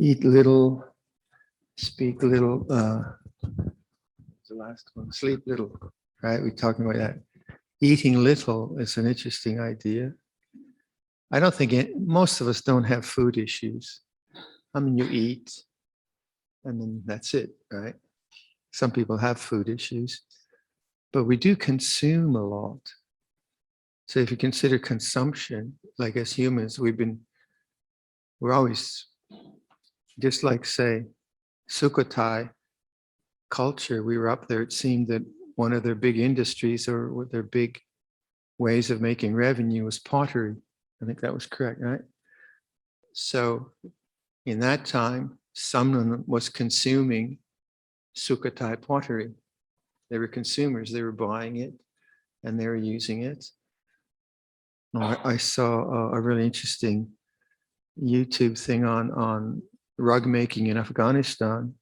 eat little, speak little, the last one, sleep little, right? We're talking about that. Eating little is an interesting idea. I don't think most of us don't have food issues. I mean, you eat and then that's it, right? Some people have food issues, but we do consume a lot. So if you consider consumption, like as humans, we're always, just like say, Sukhothai culture, we were up there, it seemed that one of their big industries or their big ways of making revenue was pottery. I think that was correct, right? So in that time, someone was consuming Sukhothai pottery. They were consumers, they were buying it and they were using it. I saw a really interesting YouTube thing on rug making in Afghanistan.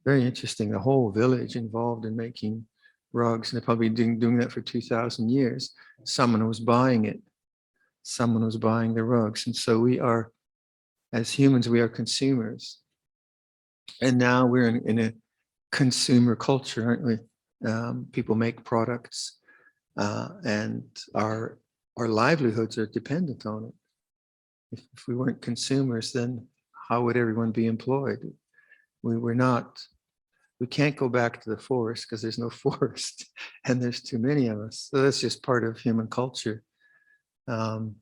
Very interesting, the whole village involved in making rugs, and they're probably doing that for 2,000 years. Someone was buying it. Someone was buying the rugs. And so we are, as humans, we are consumers. And now we're in a consumer culture, aren't we? People make products and our livelihoods are dependent on it. If we weren't consumers, then how would everyone be employed? We can't go back to the forest because there's no forest and there's too many of us. So that's just part of human culture. And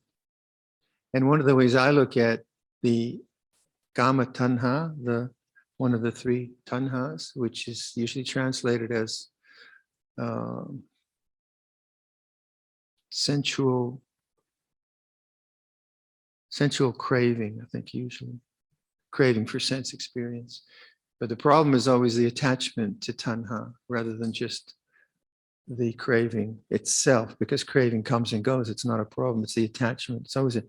one of the ways I look at the Kama Tanha, one of the three tanhas, which is usually translated as sensual craving, I think usually. Craving for sense experience. But the problem is always the attachment to tanha rather than just the craving itself, because craving comes and goes. It's not a problem. It's the attachment. It's always an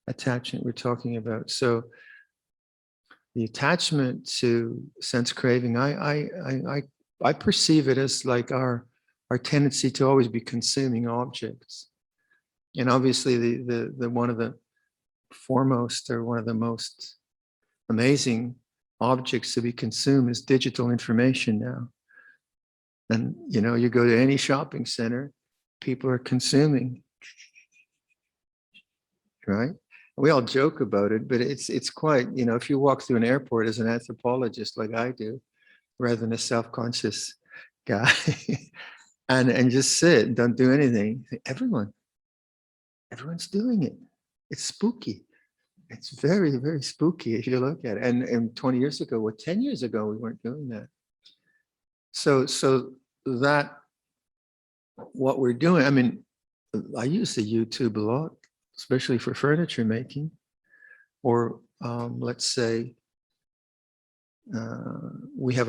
attachment we're talking about. So the attachment to sense craving, I perceive it as like our tendency to always be consuming objects. And obviously the one of the foremost or one of the most amazing objects to be consumed is digital information now. And you go to any shopping center, people are consuming, right? We all joke about it, but it's quite, if you walk through an airport as an anthropologist like I do, rather than a self-conscious guy, and just sit and don't do anything, everyone's doing it. It's spooky. It's very, very spooky if you look at it. And 20 years ago, 10 years ago, we weren't doing that. So that what we're doing, I mean, I use the YouTube a lot, especially for furniture making, or let's say we have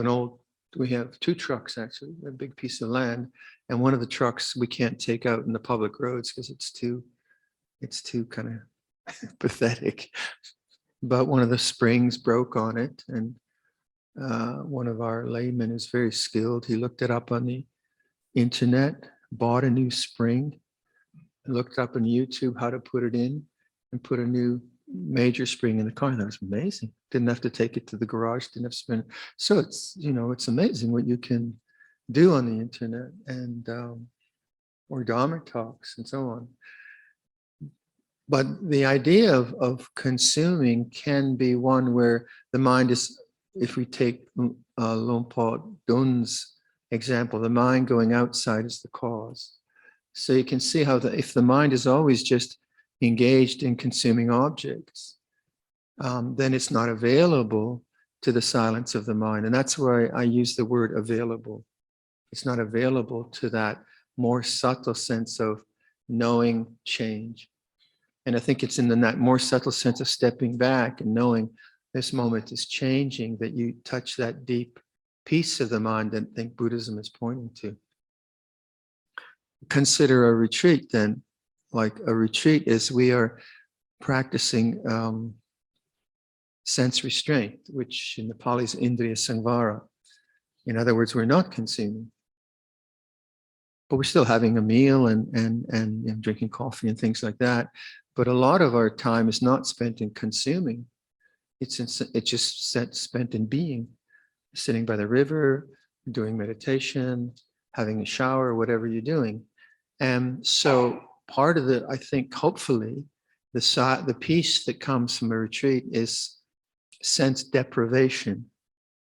two trucks actually, a big piece of land, and one of the trucks we can't take out in the public roads because it's too kind of pathetic. But one of the springs broke on it, and one of our laymen is very skilled. He looked it up on the internet, bought a new spring, looked up on YouTube how to put it in, and put a new major spring in the car. That was amazing. Didn't have to take it to the garage, didn't have to spend. So it's amazing what you can do on the internet, and or Dharma talks and so on. But the idea of consuming can be one where the mind is, if we take Luang Por Dun's example, the mind going outside is the cause. So you can see how if the mind is always just engaged in consuming objects, then it's not available to the silence of the mind. And that's why I use the word available. It's not available to that more subtle sense of knowing change. And I think it's in that more subtle sense of stepping back and knowing this moment is changing that you touch that deep piece of the mind that I think Buddhism is pointing to. Consider a retreat then. Like a retreat is we are practicing sense restraint, which in the Pali is Indriya Samvara. In other words, we're not consuming, but we're still having a meal and drinking coffee and things like that. But a lot of our time is not spent in consuming. it's just spent in being, sitting by the river, doing meditation, having a shower, whatever you're doing. And so part of it, I think, hopefully, the peace that comes from a retreat is sense deprivation.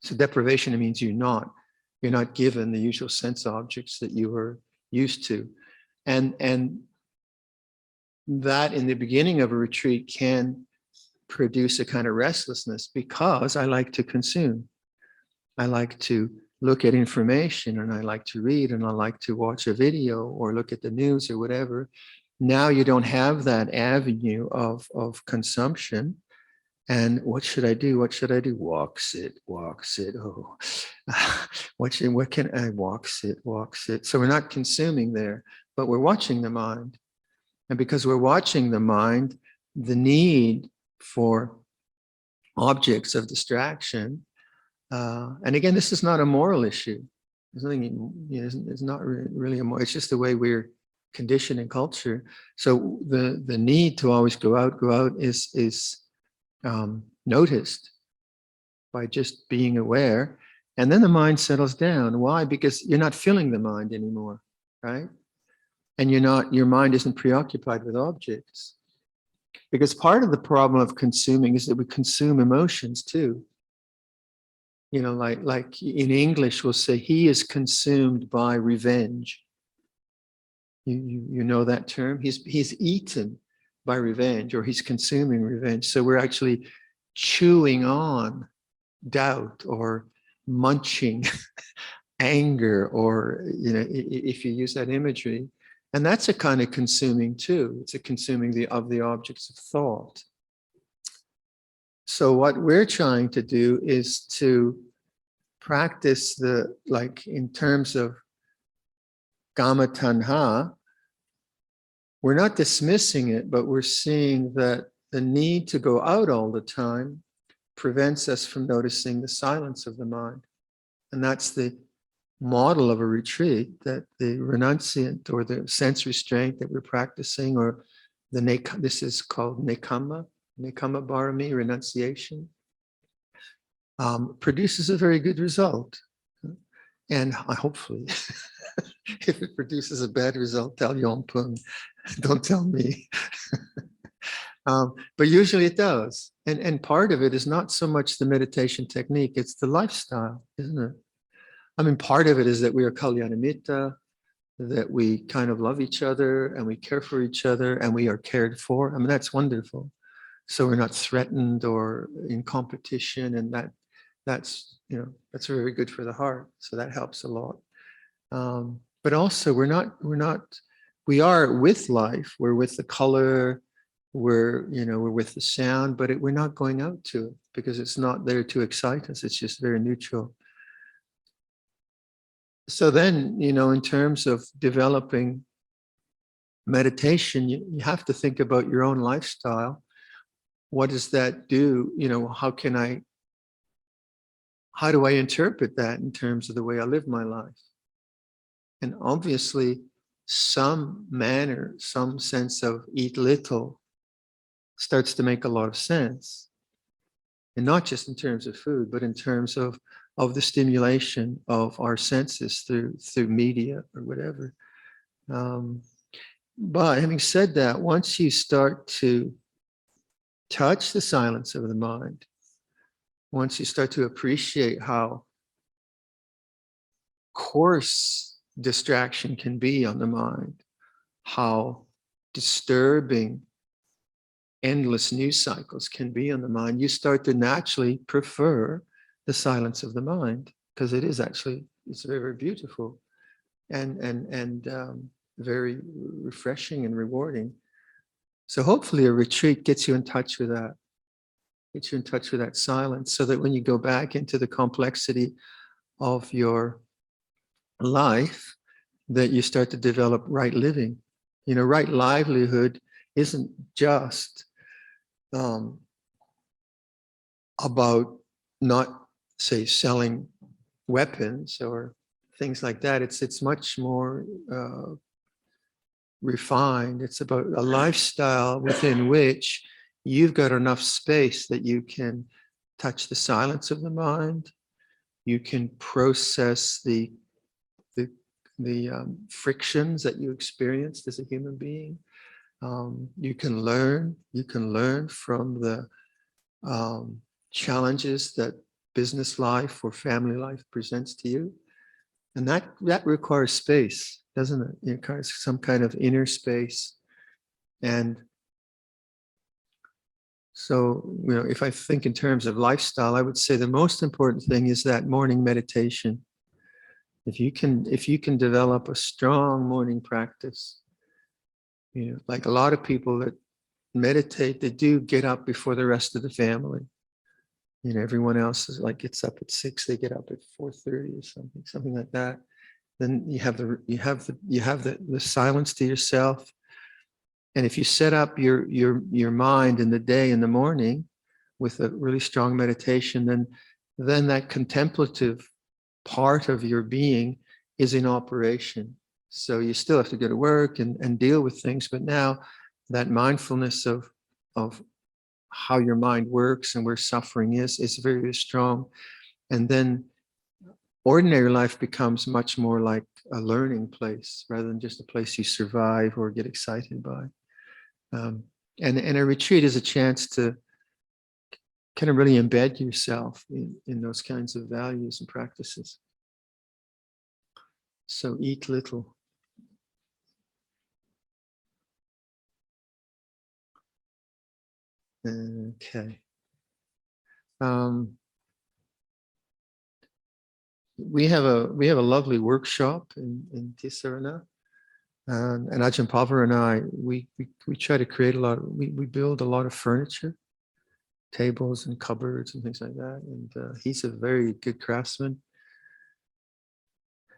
So deprivation means you're not given the usual sense objects that you were used to. And that in the beginning of a retreat can produce a kind of restlessness, because I like to consume. I like to look at information, and I like to read, and I like to watch a video or look at the news or whatever. Now you don't have that avenue of consumption. And what should I do? What should I do? Walk, sit. Oh, what can I walk, sit. So we're not consuming there, but we're watching the mind. And because we're watching the mind, the need for objects of distraction, and again, this is not a moral issue. There's nothing, it's not really a moral, it's just the way we're conditioned in culture. So the need to always go out is noticed by just being aware. And then the mind settles down. Why? Because you're not filling the mind anymore, right? And your mind isn't preoccupied with objects. Because part of the problem of consuming is that we consume emotions too. Like in English, we'll say he is consumed by revenge. You know that term? He's eaten by revenge, or he's consuming revenge. So we're actually chewing on doubt or munching anger, or if you use that imagery. And that's a kind of consuming too. It's a consuming of the objects of thought. So what we're trying to do is to practice in terms of Kama Tanha, we're not dismissing it, but we're seeing that the need to go out all the time prevents us from noticing the silence of the mind. And that's the model of a retreat, that the renunciant or the sense restraint that we're practicing, or this is called Nekama Bharami, renunciation, produces a very good result. And hopefully, if it produces a bad result, tell Yongpung, don't tell me. But usually it does. And part of it is not so much the meditation technique, it's the lifestyle, isn't it? I mean, part of it is that we are Kalyanamitta, that we kind of love each other and we care for each other and we are cared for. I mean, that's wonderful. So we're not threatened or in competition, and that's very good for the heart. So that helps a lot. But also we are with life. We're with the color, we're with the sound, but we're not going out to it because it's not there to excite us. It's just very neutral. So then, in terms of developing meditation, you have to think about your own lifestyle. What does that do? How do I interpret that in terms of the way I live my life? And obviously, some sense of eat little starts to make a lot of sense. And not just in terms of food, but in terms of the stimulation of our senses through media or whatever. But having said that, once you start to touch the silence of the mind, once you start to appreciate how coarse distraction can be on the mind, how disturbing endless news cycles can be on the mind, you start to naturally prefer the silence of the mind, because it's very, very beautiful and very refreshing and rewarding. So hopefully a retreat gets you in touch with that silence, so that when you go back into the complexity of your life, that you start to develop right living. Right livelihood isn't just about not, say, selling weapons or things like that. It's much more refined. It's about a lifestyle within which you've got enough space that you can touch the silence of the mind. You can process the frictions that you experienced as a human being. You can learn from the challenges that business life or family life presents to you. And that requires space, doesn't it? It requires some kind of inner space. And so, if I think in terms of lifestyle, I would say the most important thing is that morning meditation. If you can develop a strong morning practice, like a lot of people that meditate, they do get up before the rest of the family. Everyone else is like gets up at 6, they get up at 4:30 or something like that. Then you have the silence to yourself. And if you set up your mind in the day, in the morning, with a really strong meditation, then that contemplative part of your being is in operation. So you still have to go to work and deal with things, but now that mindfulness of how your mind works and where suffering is very, very strong. And then ordinary life becomes much more like a learning place rather than just a place you survive or get excited by. And a retreat is a chance to kind of really embed yourself in those kinds of values and practices. So eat little. Okay. We have a lovely workshop in Tisarana. And Ajahn Pava and I, we try to create we build a lot of furniture, tables and cupboards and things like that. And he's a very good craftsman.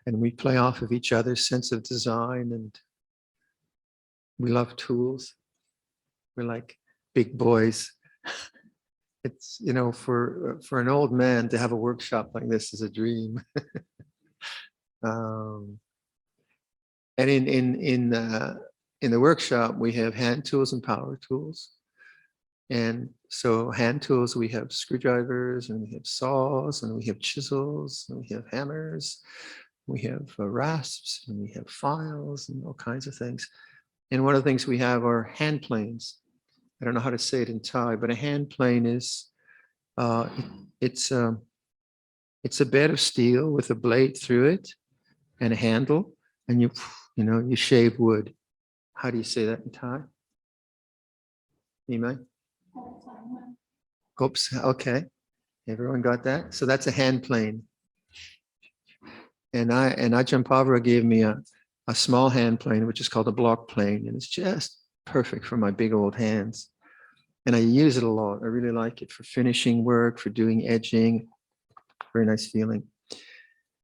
And we play off of each other's sense of design, and we love tools. We're like big boys. It's, for an old man to have a workshop like this is a dream. And in the workshop, we have hand tools and power tools. And so hand tools, we have screwdrivers, and we have saws, and we have chisels, and we have hammers, we have rasps, and we have files, and all kinds of things. And one of the things we have are hand planes. I don't know how to say it in Thai, but a hand plane is it's a bed of steel with a blade through it and a handle, and you shave wood. How do you say that in Thai? Nimai? Oops. Okay. Everyone got that? So that's a hand plane. And Ajahn Pavra gave me a small hand plane, which is called a block plane, and it's just perfect for my big old hands. And I use it a lot. I really like it for finishing work, for doing edging. Very nice feeling.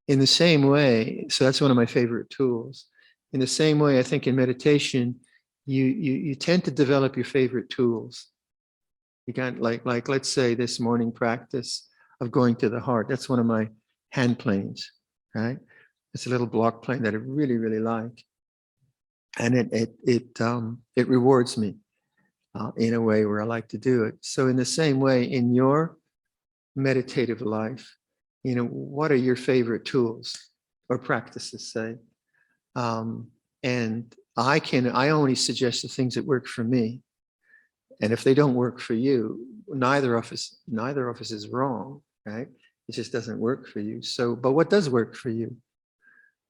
In the same way, so that's one of my favorite tools. In the same way, I think in meditation, you tend to develop your favorite tools. You can't like let's say this morning practice of going to the heart. That's one of my hand planes, right? It's a little block plane that I really, really like, and it rewards me in a way where I like to do it. So in the same way, in your meditative life, what are your favorite tools or practices, say? And I only suggest the things that work for me. And if they don't work for you, neither of us is wrong, right? It just doesn't work for you. So, but what does work for you?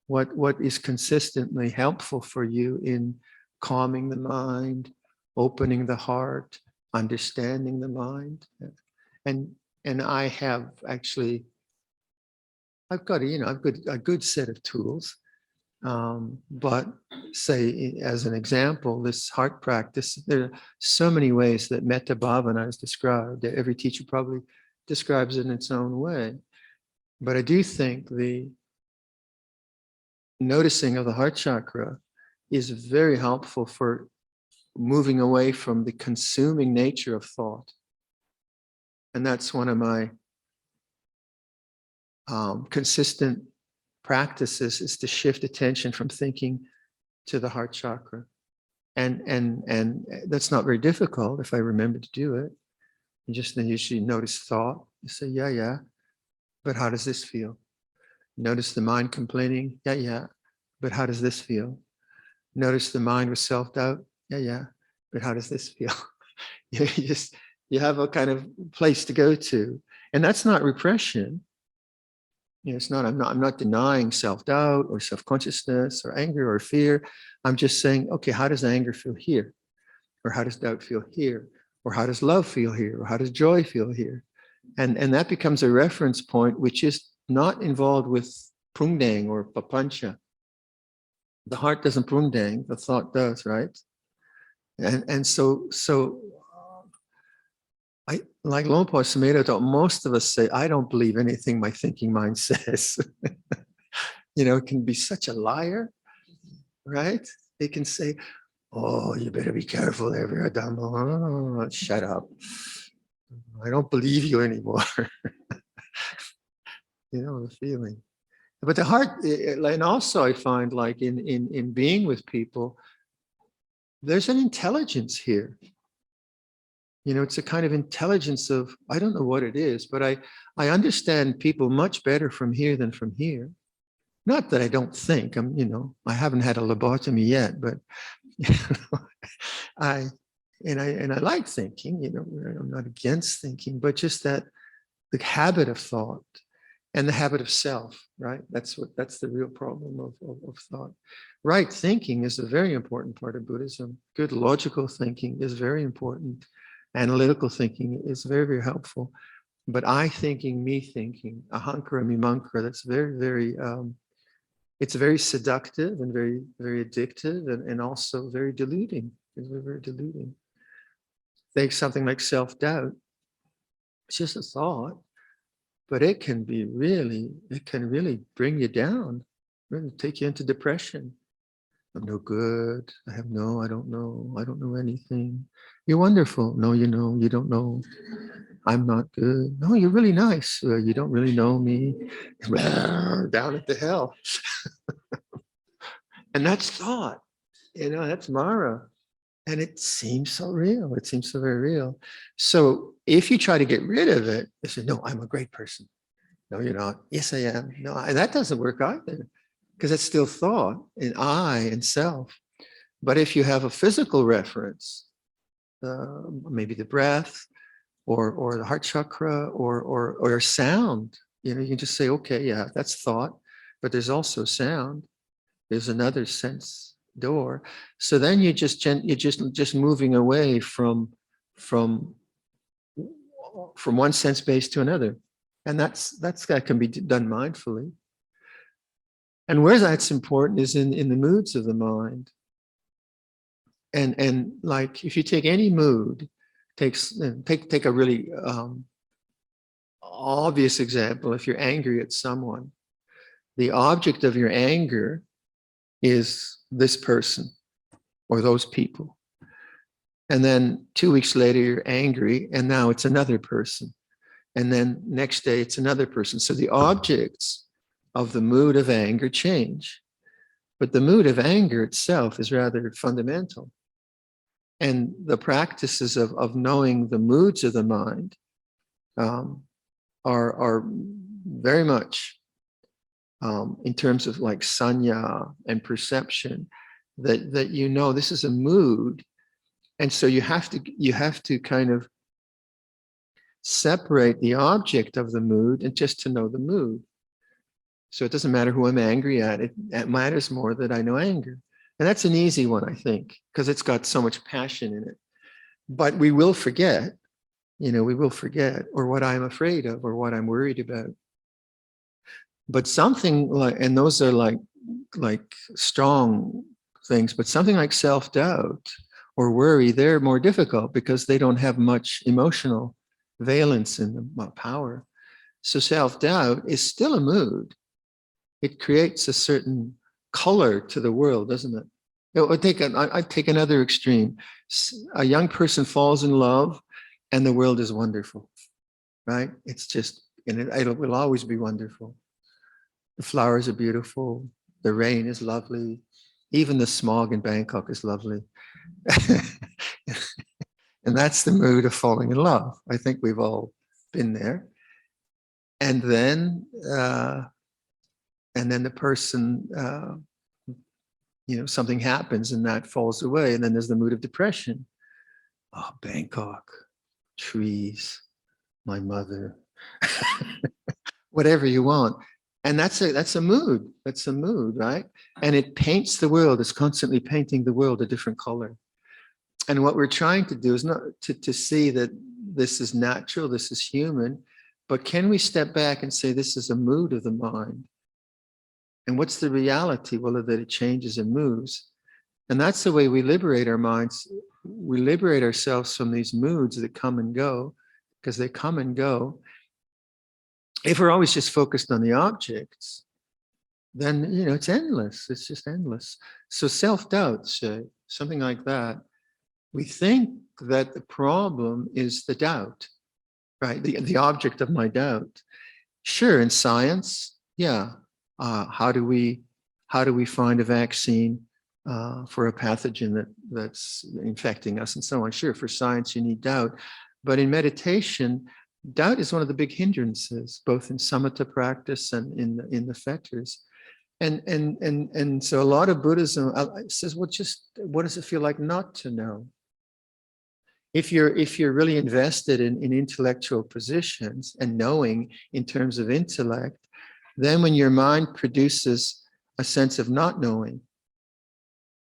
What is consistently helpful for you in calming the mind, opening the heart, understanding the mind? And I have actually, I've got a good set of tools. But say, as an example, this heart practice, there are so many ways that metta bhavana is described. Every teacher probably describes it in its own way. But I do think the noticing of the heart chakra is very helpful for moving away from the consuming nature of thought. And that's one of my consistent practices, is to shift attention from thinking to the heart chakra. And that's not very difficult if I remember to do it. You just then usually notice thought, You say, yeah, yeah. But how does this feel? Notice the mind complaining. Yeah, yeah. But how does this feel? Notice the mind with self-doubt. Yeah, yeah. But how does this feel? You just, you have a kind of place to go to. And that's not repression. It's not, I'm not denying self-doubt or self-consciousness or anger or fear. I'm just saying, okay, how does anger feel here? Or how does doubt feel here? Or how does love feel here? Or how does joy feel here? And that becomes a reference point, which is not involved with prungdang or papancha. The heart doesn't prungdang, the thought does, right? And so I, like Luang Por Sumedho, most of us say, I don't believe anything my thinking mind says. It can be such a liar, right? They can say, oh, you better be careful there, Viradhammo. Oh, shut up. I don't believe you anymore. The feeling. But the heart, and also I find like in being with people, there's an intelligence here. It's a kind of intelligence of, I don't know what it is, but I understand people much better from here than from here. Not that I don't think, I haven't had a lobotomy yet, but I like thinking, I'm not against thinking, but just that the habit of thought and the habit of self, right? That's the real problem of thought. Right thinking is a very important part of Buddhism. Good logical thinking is very important. Analytical thinking is very, very helpful. But I thinking, me thinking, ahankara, mimamkara, that's very, very, it's very seductive and very, very addictive and also very deluding. It's very, very deluding. Take something like self-doubt. It's just a thought, but it can really bring you down, really take you into depression. I'm no good. I don't know anything. You're wonderful. No, you don't know. I'm not good. No, you're really nice. You don't really know me. Down at the hell. And that's thought, that's Mara. And it seems so real. It seems so very real. So if you try to get rid of it, you say, no, I'm a great person. No, you're not. Yes, I am. No, and that doesn't work either, because it's still thought and I and self. But if you have a physical reference, maybe the breath or the heart chakra or sound, you can just say, okay, yeah, that's thought, but there's also sound. There's another sense door. So then you're just moving away from one sense base to another. And that can be done mindfully. And where that's important is in the moods of the mind. And like if you take any mood, take a really obvious example. If you're angry at someone, the object of your anger is this person or those people. And then 2 weeks later, you're angry, and now it's another person. And then next day, it's another person. So the objects of the mood of anger change. But the mood of anger itself is rather fundamental. And the practices of knowing the moods of the mind are very much in terms of like sanya and perception, that this is a mood. And so you have to kind of separate the object of the mood and just to know the mood. So it doesn't matter who I'm angry at. It matters more that I know anger. And that's an easy one, I think, because it's got so much passion in it. But we will forget, or what I'm afraid of or what I'm worried about. But something like, and those are like strong things, but something like self-doubt or worry, they're more difficult because they don't have much emotional valence in them, power. So self-doubt is still a mood. It creates a certain color to the world, doesn't it? I'd take another extreme. A young person falls in love and the world is wonderful, right? It's just, and it will always be wonderful. The flowers are beautiful. The rain is lovely. Even the smog in Bangkok is lovely. And that's the mood of falling in love. I think we've all been there. And then the person, something happens and that falls away. And then there's the mood of depression. Oh, Bangkok, trees, my mother, whatever you want. And that's a mood. That's a mood, right? And it paints the world. It's constantly painting the world a different color. And what we're trying to do is not to see that this is natural, this is human, but can we step back and say this is a mood of the mind? And what's the reality? Well, that it changes and moves. And that's the way we liberate our minds. We liberate ourselves from these moods that come and go, because they come and go. If we're always just focused on the objects, then it's endless. It's just endless. So self-doubt, say, something like that. We think that the problem is the doubt, right? The object of my doubt. Sure, in science, yeah. How do we find a vaccine for a pathogen that's infecting us and so on? Sure, for science you need doubt, but in meditation, doubt is one of the big hindrances, both in samatha practice and in the fetters. And so a lot of Buddhism says, well, just what does it feel like not to know? If you're really invested in intellectual positions and knowing in terms of intellect, then when your mind produces a sense of not knowing,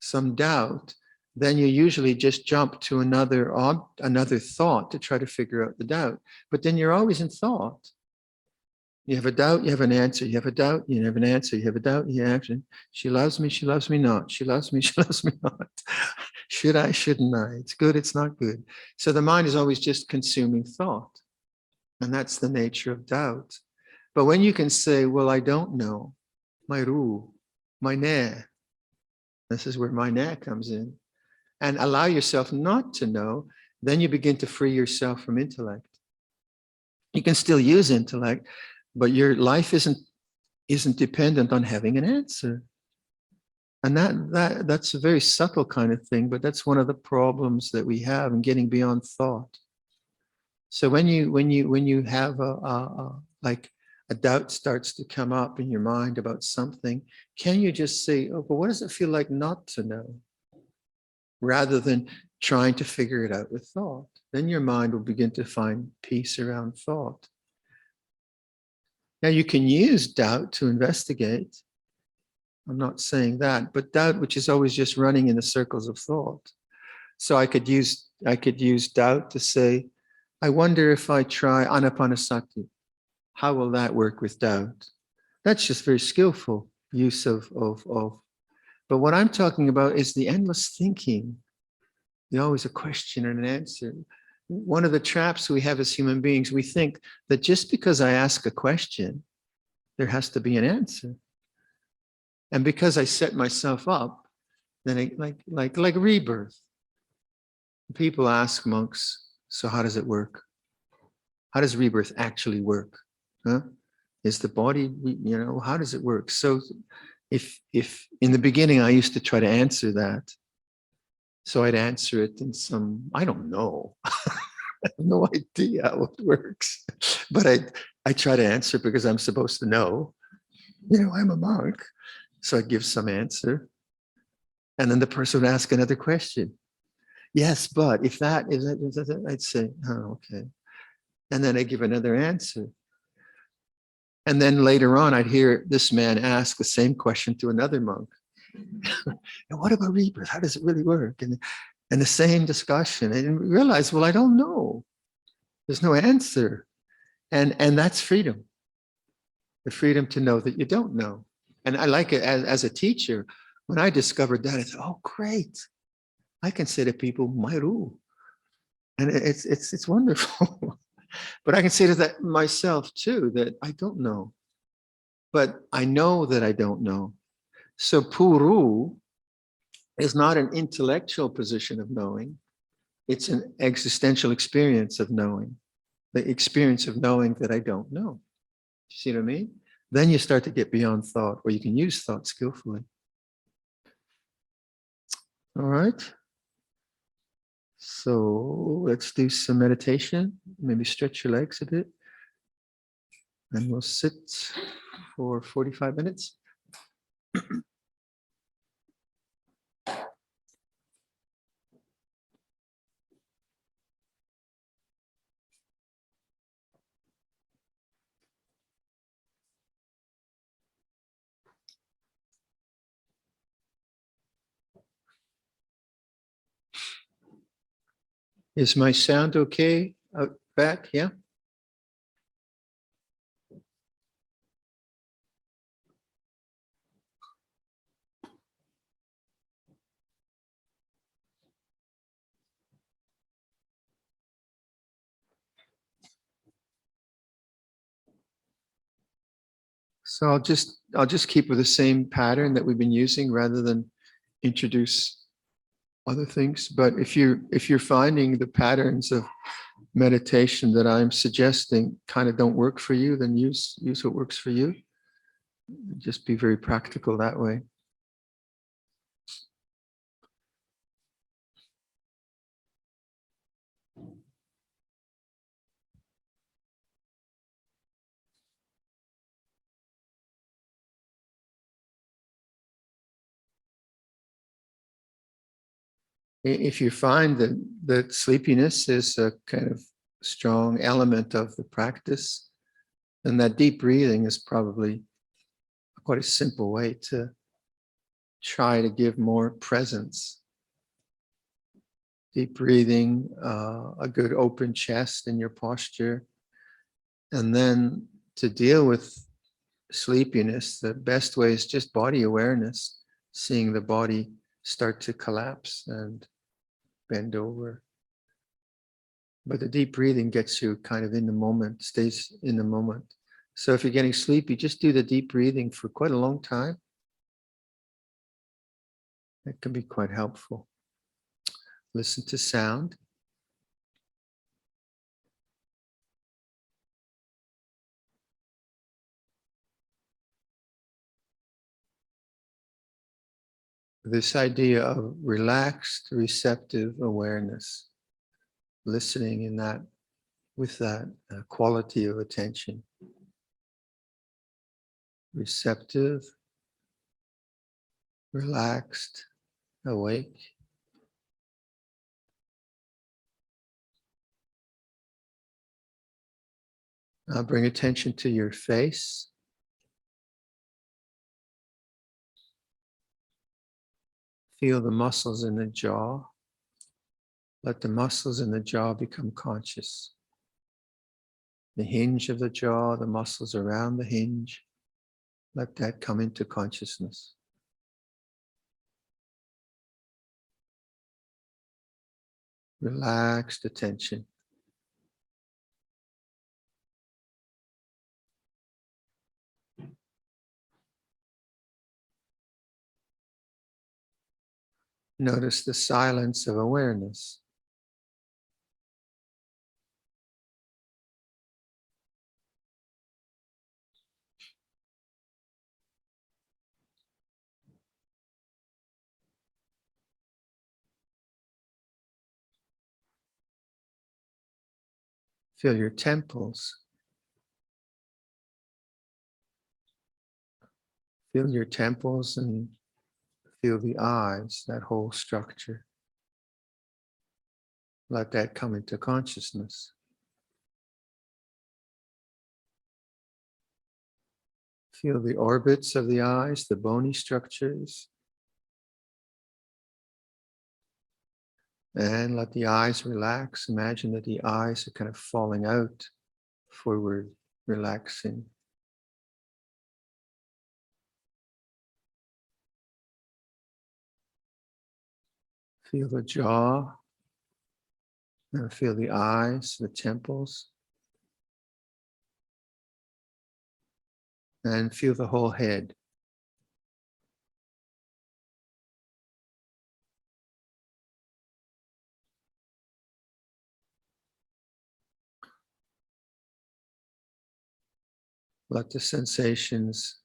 some doubt, then you usually just jump to another thought to try to figure out the doubt. But then you're always in thought. You have a doubt, you have an answer. You have a doubt, you have an answer. You have a doubt, you have action. She loves me not. She loves me, she loves me not. Should I, shouldn't I? It's good, it's not good. So the mind is always just consuming thought. And that's the nature of doubt. But when you can say, well, I don't know, my ru, my ne, this is where my ne comes in, and allow yourself not to know, then you begin to free yourself from intellect. You can still use intellect, but your life isn't dependent on having an answer. And that's a very subtle kind of thing, but that's one of the problems that we have in getting beyond thought. So when you have a doubt starts to come up in your mind about something, can you just say, oh, but what does it feel like not to know? Rather than trying to figure it out with thought. Then your mind will begin to find peace around thought. Now you can use doubt to investigate. I'm not saying that, but doubt, which is always just running in the circles of thought. So I could use doubt to say, I wonder if I try anapanasati, how will that work with doubt? That's just very skillful use of. But what I'm talking about is the endless thinking. There's always a question and an answer. One of the traps we have as human beings, we think that just because I ask a question, there has to be an answer. And because I set myself up, then like rebirth. People ask monks, so how does it work? How does rebirth actually work? Huh? Is the body, how does it work? So if in the beginning I used to try to answer that, so I'd answer it in some, I don't know. I have no idea how it works. But I try to answer because I'm supposed to know. I'm a monk. So I give some answer. And then the person would ask another question. Yes, but if that is that, I'd say, oh, okay. And then I give another answer. And then later on, I'd hear this man ask the same question to another monk. And what about rebirth? How does it really work? And the same discussion. And realize, well, I don't know. There's no answer. And that's freedom. The freedom to know that you don't know. And I like it as a teacher. When I discovered that, I thought, oh, great. I can say to people, Mairu. And it's wonderful. But I can say to that myself too, that I don't know. But I know that I don't know. So Puru is not an intellectual position of knowing. It's an existential experience of knowing. The experience of knowing that I don't know. You see what I mean? Then you start to get beyond thought, or you can use thought skillfully. All right. So let's do some meditation. Maybe stretch your legs a bit. And we'll sit for 45 minutes. Is my sound okay out back? Yeah. So I'll just keep with the same pattern that we've been using rather than introduce other things. But if you're finding the patterns of meditation that I'm suggesting kind of don't work for you, then use what works for you. Just be very practical that way. If you find that sleepiness is a kind of strong element of the practice, then that deep breathing is probably quite a simple way to try to give more presence. Deep breathing, a good open chest in your posture. And then to deal with sleepiness, the best way is just body awareness, seeing the body start to collapse and bend over. But the deep breathing gets you kind of in the moment, stays in the moment. So if you're getting sleepy, just do the deep breathing for quite a long time. That can be quite helpful. Listen to sound. This idea of relaxed, receptive awareness, listening in that, with that quality of attention. Receptive, relaxed, awake. Now bring attention to your face. Feel the muscles in the jaw. Let the muscles in the jaw become conscious. The hinge of the jaw, the muscles around the hinge, let that come into consciousness. Relaxed attention. Notice the silence of awareness. Feel your temples. Feel your temples and feel the eyes, that whole structure. Let that come into consciousness. Feel the orbits of the eyes, the bony structures. And let the eyes relax. Imagine that the eyes are kind of falling out, forward, relaxing. Feel the jaw. And feel the eyes, the temples. And feel the whole head. Let the sensations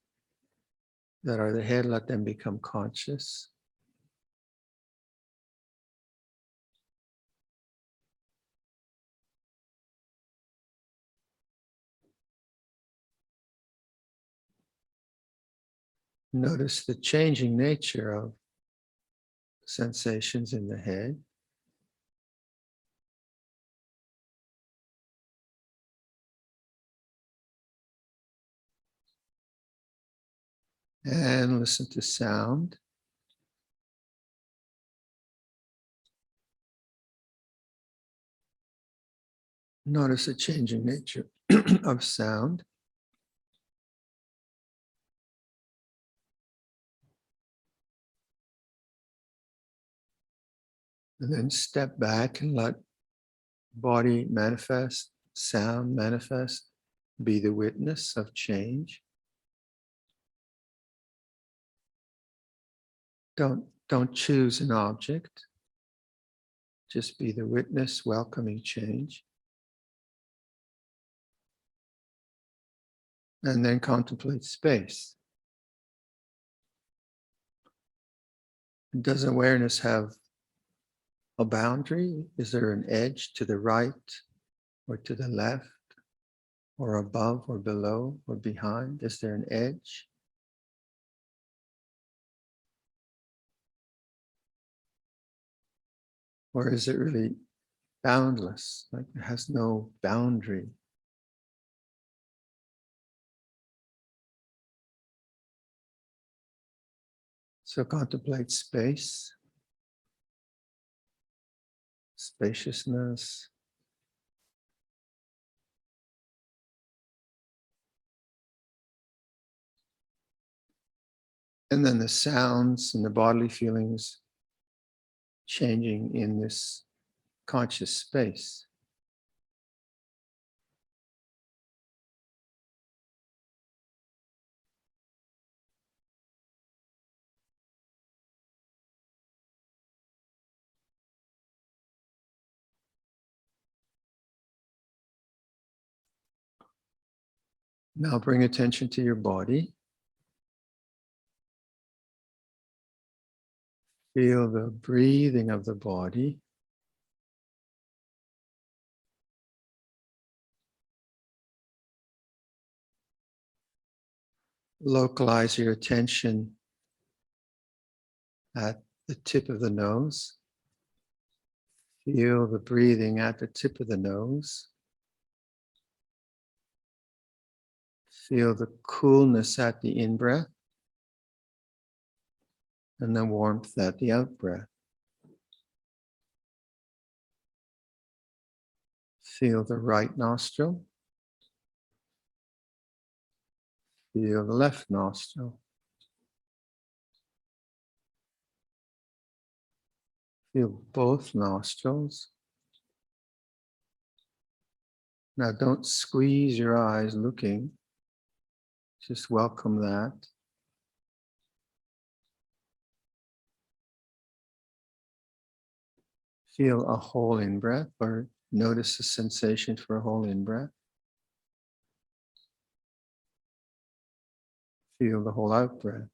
that are the head, let them become conscious. Notice the changing nature of sensations in the head. And listen to sound. Notice the changing nature of sound. And then step back and let body manifest, sound manifest, be the witness of change. Don't choose an object. Just be the witness, welcoming change. And then contemplate space. Does awareness have a boundary? Is there an edge to the right or to the left or above or below or behind? Is there an edge? Or is it really boundless, like it has no boundary? So contemplate space, spaciousness, and then the sounds and the bodily feelings changing in this conscious space. Now bring attention to your body. Feel the breathing of the body. Localize your attention at the tip of the nose. Feel the breathing at the tip of the nose. Feel the coolness at the in-breath and the warmth at the out-breath. Feel the right nostril. Feel the left nostril. Feel both nostrils. Now don't squeeze your eyes looking. Just welcome that. Feel a whole in-breath or notice the sensation for a whole in-breath. Feel the whole out-breath.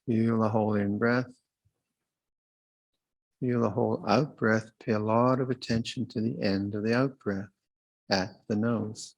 Feel the whole in-breath. Feel the whole out-breath. Pay a lot of attention to the end of the out-breath at the nose.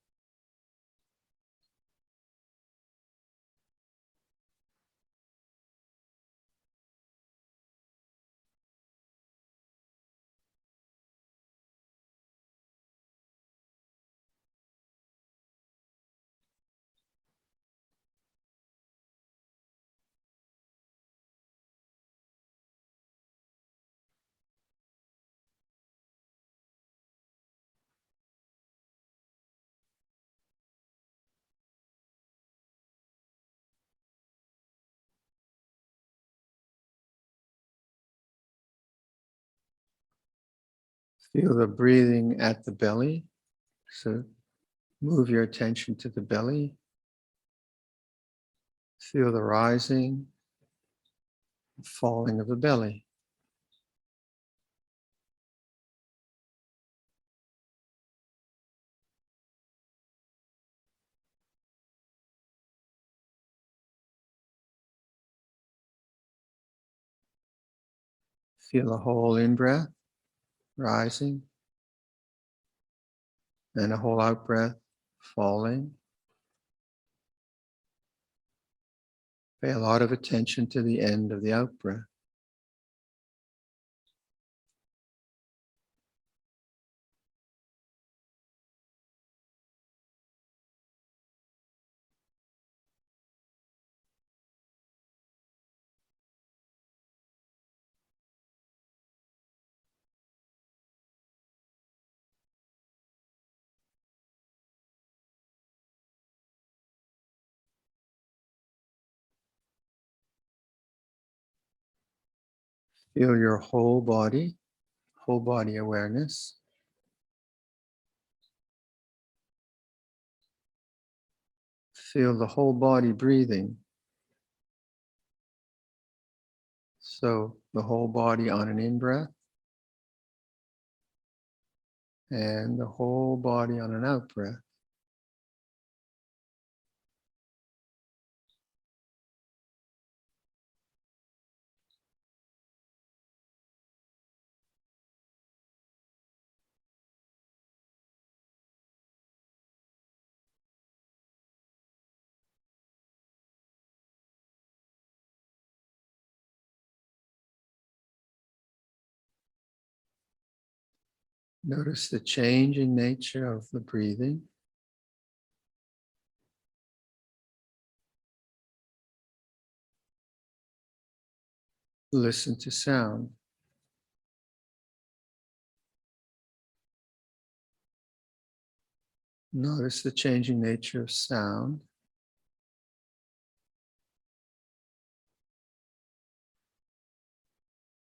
Feel the breathing at the belly. So move your attention to the belly. Feel the rising, falling of the belly. Feel a whole in-breath, rising. And a whole out breath falling. Pay a lot of attention to the end of the out breath. Feel your whole body awareness. Feel the whole body breathing. So the whole body on an in-breath and the whole body on an out-breath. Notice the changing nature of the breathing. Listen to sound. Notice the changing nature of sound.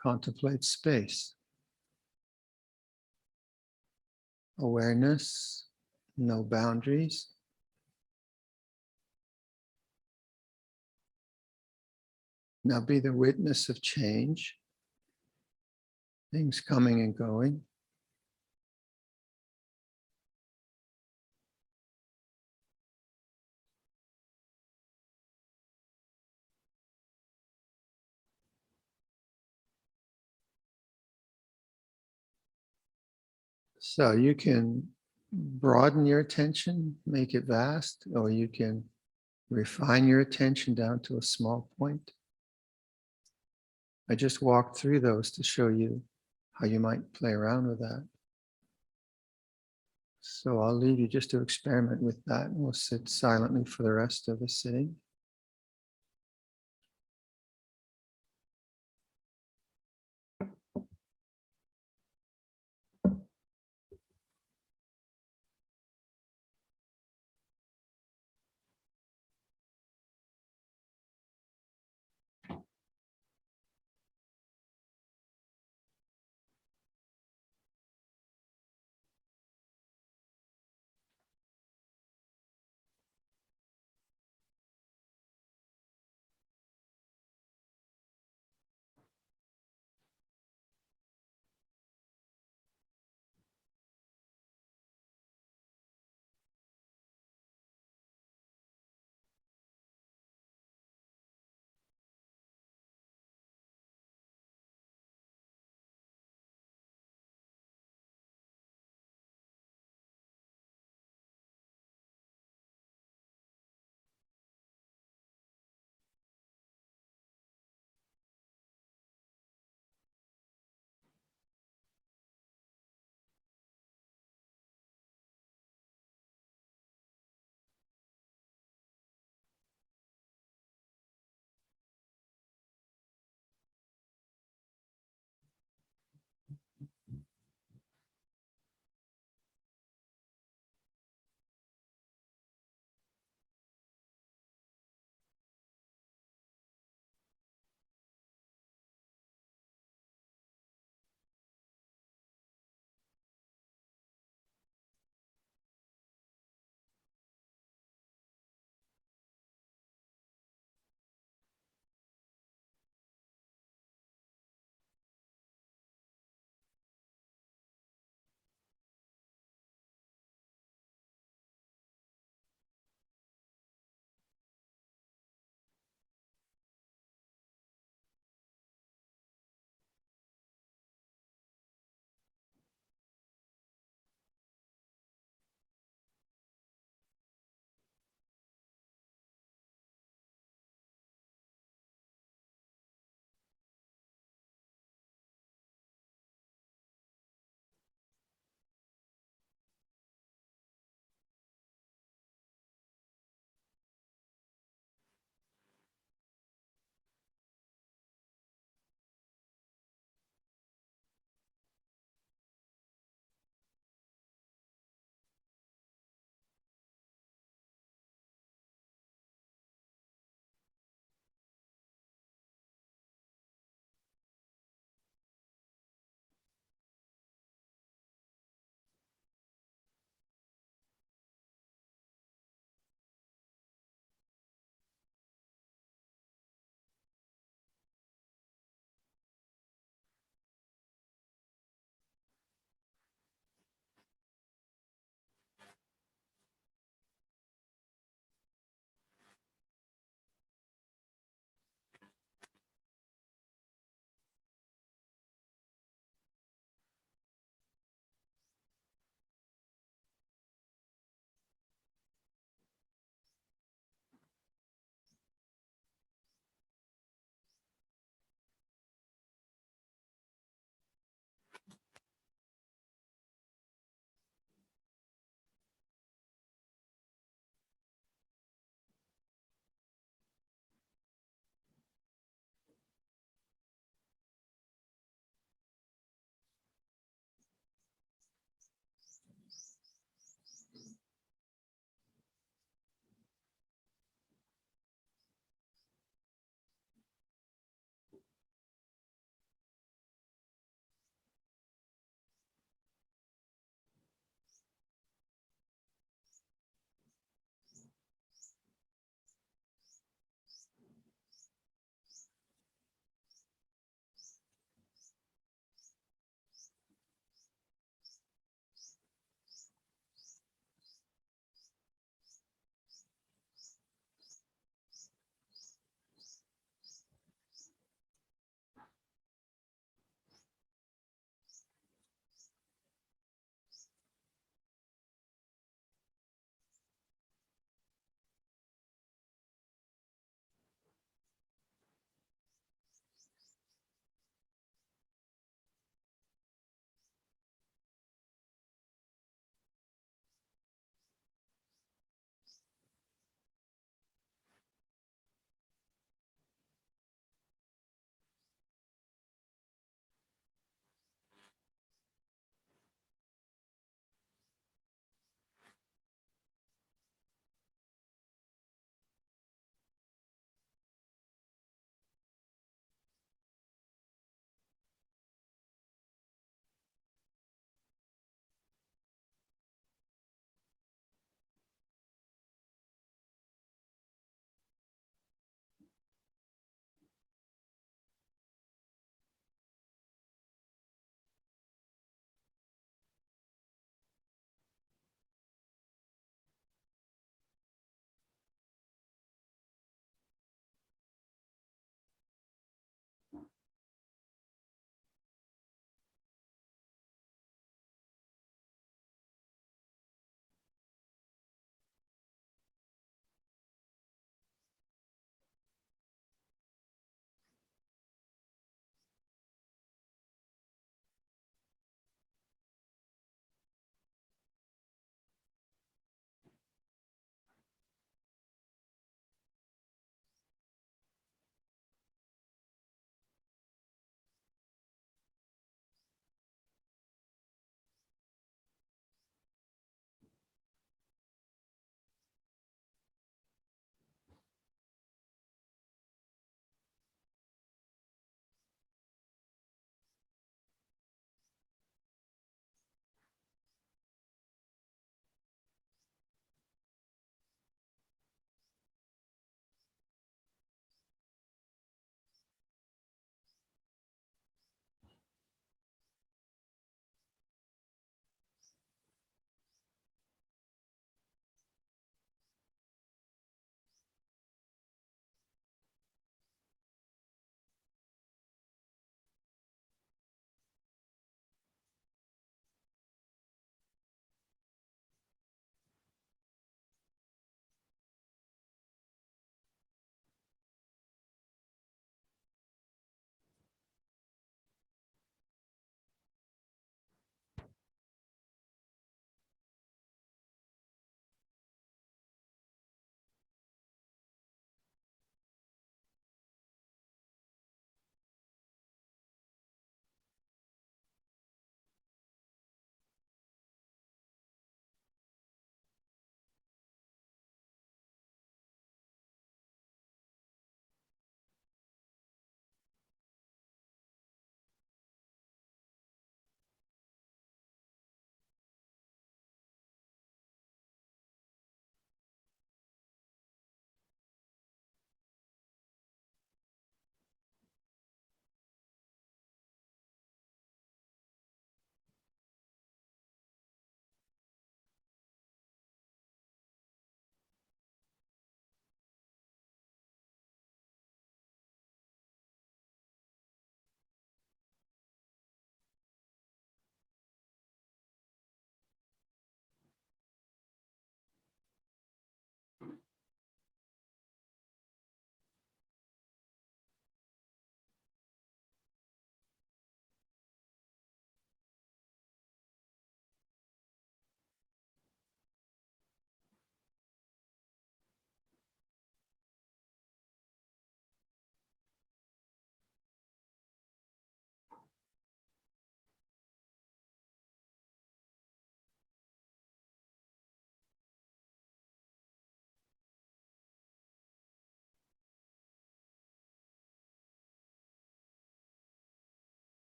Contemplate space. Awareness, no boundaries. Now be the witness of change. Things coming and going. So you can broaden your attention, make it vast, or you can refine your attention down to a small point. I just walked through those to show you how you might play around with that. So I'll leave you just to experiment with that, and we'll sit silently for the rest of the sitting.